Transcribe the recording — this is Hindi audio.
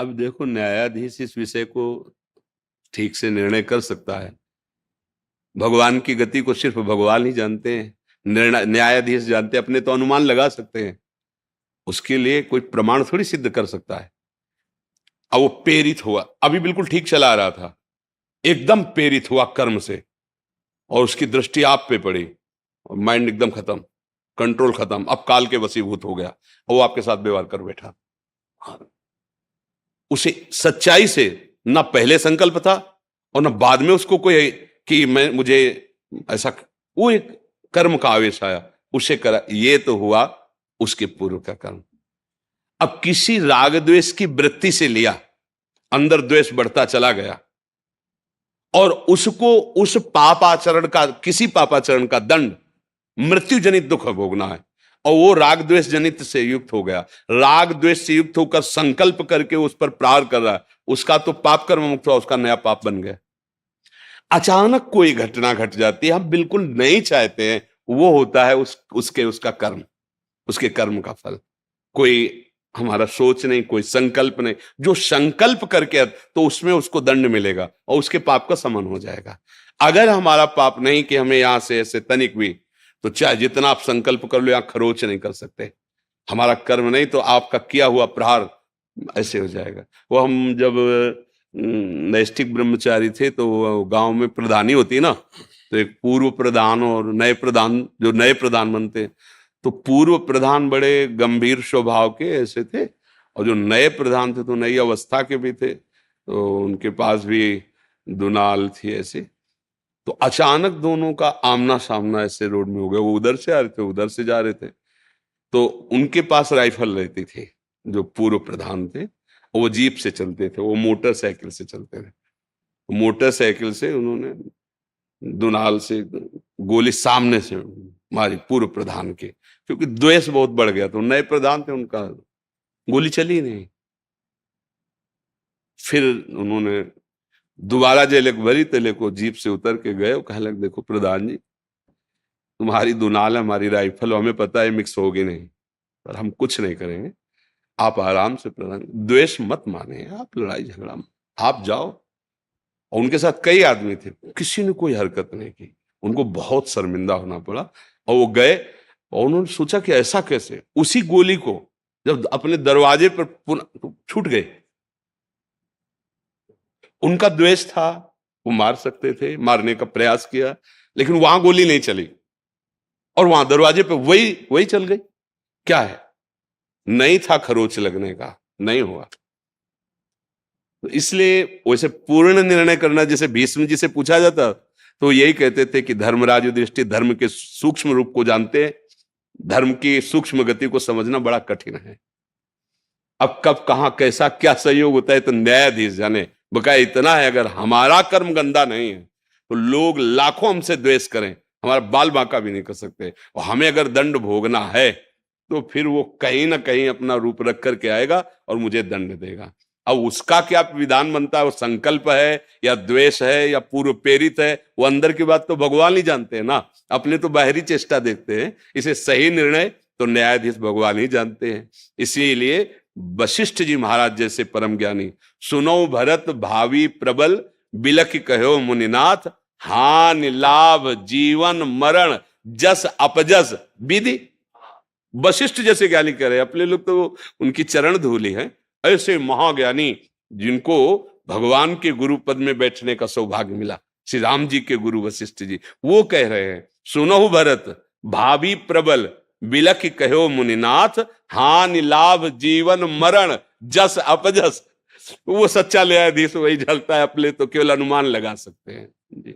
अब देखो, न्यायाधीश इस विषय को ठीक से निर्णय कर सकता है। भगवान की गति को सिर्फ भगवान ही जानते हैं, निर्णय न्यायाधीश जानते हैं, अपने तो अनुमान लगा सकते हैं। उसके लिए कोई प्रमाण थोड़ी सिद्ध कर सकता है। अब वो प्रेरित हुआ, अभी बिल्कुल ठीक चला रहा था, एकदम प्रेरित हुआ कर्म से, और उसकी दृष्टि आप पे पड़ी, और माइंड एकदम खत्म, कंट्रोल खत्म, अब काल के वशीभूत हो गया, और वो आपके साथ व्यवहार कर बैठा। हाँ, उसे सच्चाई से ना पहले संकल्प था और ना बाद में उसको कोई कि मैं मुझे ऐसा, वो एक कर्म का आवेश आया, उसे करा, ये तो हुआ उसके पूर्व का कर्म। अब किसी राग द्वेष की वृत्ति से लिया, अंदर द्वेष बढ़ता चला गया, और उसको उस पापाचरण का, किसी पापाचरण का दंड मृत्यु जनित दुख भोगना है, और वो राग द्वेष जनित से युक्त हो गया, राग द्वेष से युक्त होकर संकल्प करके उस पर प्रहार कर रहा है, उसका तो पाप कर्म मुक्त हुआ, उसका नया पाप बन गया। अचानक कोई घटना घट जाती है, हम बिल्कुल नहीं चाहते हैं, वो होता है उसका कर्म, उसके कर्म का फल। कोई हमारा सोच नहीं, कोई संकल्प नहीं, जो संकल्प करके तो उसमें उसको दंड मिलेगा और उसके पाप का समन हो जाएगा। अगर हमारा पाप नहीं कि हमें यहां से ऐसे तनिक भी, तो चाहे जितना आप संकल्प कर लो, यहां खरोच नहीं कर सकते। हमारा कर्म नहीं तो आपका किया हुआ प्रहार ऐसे हो जाएगा। वो हम जब नैष्ठिक ब्रह्मचारी थे, तो गांव में प्रधानी होती है ना, तो एक पूर्व प्रधान और नए प्रधान, जो नए प्रधान बनते, तो पूर्व प्रधान बड़े गंभीर स्वभाव के ऐसे थे, और जो नए प्रधान थे तो नई अवस्था के भी थे, तो उनके पास भी दुनाल थी ऐसे। तो अचानक दोनों का आमना सामना ऐसे रोड में हो गया, वो उधर से आ रहे थे, उधर से जा रहे थे, तो उनके पास राइफल रहती थी, जो पूर्व प्रधान थे, वो जीप से चलते थे, वो मोटरसाइकिल से चलते थे। मोटरसाइकिल से उन्होंने दुनाल से गोली सामने से मारी पूर्व प्रधान के, क्योंकि द्वेष बहुत बढ़ गया, तो नए प्रधान थे, उनका गोली चली नहीं। फिर उन्होंने दोबारा जेले को भरी, तेले को जीप से उतर के गए, कहे लगे देखो प्रधान जी, तुम्हारी दुनाल है, हमारी राइफल, हमें पता है मिक्स होगी नहीं, पर हम कुछ नहीं करेंगे, आप आराम से, प्रधान द्वेष मत माने, आप लड़ाई झगड़ा आप जाओ। और उनके साथ कई आदमी थे, किसी ने कोई हरकत नहीं की, उनको बहुत शर्मिंदा होना पड़ा, और वो गए, और उन्होंने सोचा कि ऐसा कैसे, उसी गोली को जब अपने दरवाजे पर छूट गए, उनका द्वेष था, वो मार सकते थे, मारने का प्रयास किया, लेकिन वहां गोली नहीं चली, और वहां दरवाजे पे वही वही चल गई। क्या है, नहीं था खरोच लगने का, नहीं हुआ। तो इसलिए वैसे पूर्ण निर्णय करना, जैसे भीष्म जी से पूछा जाता, तो यही कहते थे कि धर्मराज युधिष्ठिर धर्म के सूक्ष्म रूप को जानते हैं, धर्म की सूक्ष्म गति को समझना बड़ा कठिन है। अब कब कहां कैसा क्या सहयोग होता है तो न्यायाधीश जाने। बकाया इतना है, अगर हमारा कर्म गंदा नहीं है तो लोग लाखों हमसे द्वेष करें, हमारा बाल बांका भी नहीं कर सकते, और हमें अगर दंड भोगना है तो फिर वो कहीं ना कहीं अपना रूप रख करके आएगा और मुझे दंड देगा। अब उसका क्या विधान बनता है, वो संकल्प है या द्वेष है या पूर्व प्रेरित है, वो अंदर की बात तो भगवान ही जानते हैं ना, अपने तो बाहरी चेष्टा देखते हैं। इसे सही निर्णय तो न्यायाधीश भगवान ही जानते हैं। इसीलिए वशिष्ठ जी महाराज जैसे परम ज्ञानी, सुनो भरत भावी प्रबल, बिलख कहो मुनिनाथ, हानि लाभ जीवन मरण जस अपजस विधि। वशिष्ठ जैसे ज्ञानी कह रहे, अपने लोग तो उनकी चरण धूली है, ऐसे महाज्ञानी जिनको भगवान के गुरु पद में बैठने का सौभाग्य मिला, श्री राम जी के गुरु वशिष्ठ जी, वो कह रहे हैं सुनो भरत भावी प्रबल, बिलख कहो मुनिनाथ, हानि लाभ जीवन मरण जस अपजस। वो सच्चा न्यायाधीश वही झलता है, अपने तो केवल अनुमान लगा सकते हैं जी।